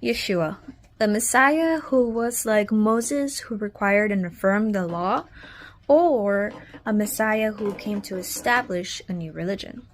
Yeshua, the Messiah who was like Moses, who required and affirmed the law, or a Messiah who came to establish a new religion.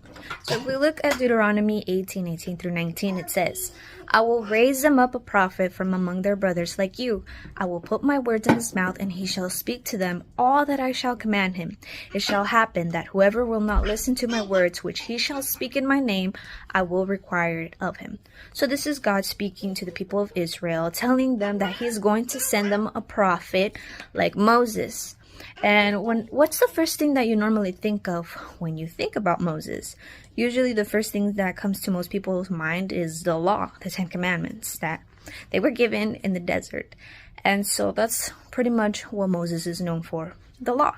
So if we look at Deuteronomy 18:18 through 19, it says, I will raise them up a prophet from among their brothers like you. I will put my words in his mouth, and he shall speak to them all that I shall command him. It shall happen that whoever will not listen to my words, which he shall speak in my name, I will require it of him. So this is God speaking to the people of Israel, telling them that he is going to send them a prophet like Moses. And what's the first thing that you normally think of when you think about Moses? Usually the first thing that comes to most people's mind is the law, the Ten Commandments that they were given in the desert. And so that's pretty much what Moses is known for, the law.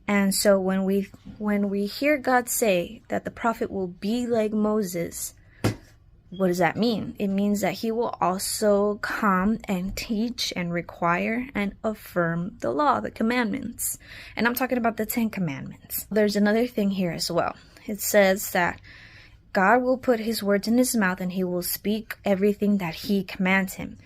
And so when we hear God say that the prophet will be like Moses, what does that mean? It means that he will also come and teach and require and affirm the law, the commandments. And I'm talking about the 10 Commandments. There's another thing here as well. It says that God will put his words in his mouth and he will speak everything that he commands him.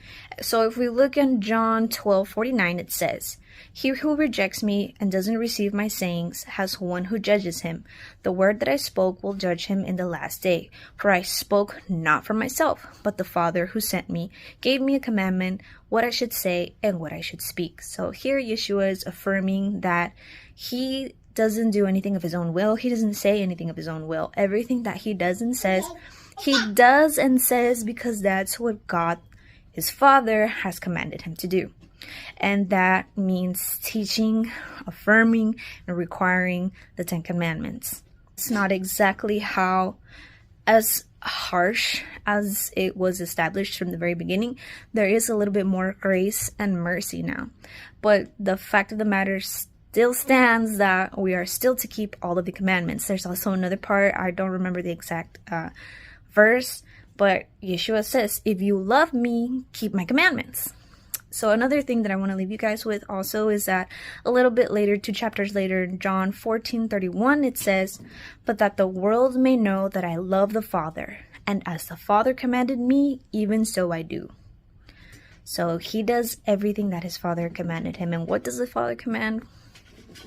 So if we look in John 12:49, it says, He who rejects me and doesn't receive my sayings has one who judges him. The word that I spoke will judge him in the last day. For I spoke not for myself, but the Father who sent me gave me a commandment, what I should say and what I should speak. So here Yeshua is affirming that he doesn't do anything of his own will. He doesn't say anything of his own will. Everything that he does and says, he does and says because that's what God, his Father, has commanded him to do. And that means teaching, affirming, and requiring the 10 Commandments. It's not exactly how as harsh as it was established from the very beginning. There is a little bit more grace and mercy now. But the fact of the matter still stands that we are still to keep all of the commandments. There's also another part, I don't remember the exact verse, but Yeshua says, if you love me, keep my commandments. So another thing that I want to leave you guys with also is that a little bit later, 2 chapters later, in John 14:31, it says, but that the world may know that I love the Father, and as the Father commanded me, even so I do. So he does everything that his Father commanded him. And what does the Father command?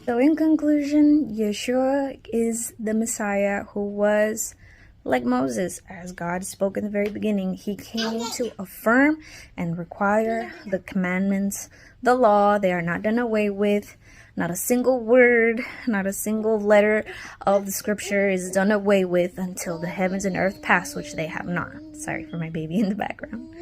So in conclusion, Yeshua is the Messiah who was like Moses, as God spoke in the very beginning. He came to affirm and require the commandments, the law. They are not done away with. Not a single word, not a single letter of the scripture is done away with until the heavens and earth pass, which they have not. Sorry for my baby in the background.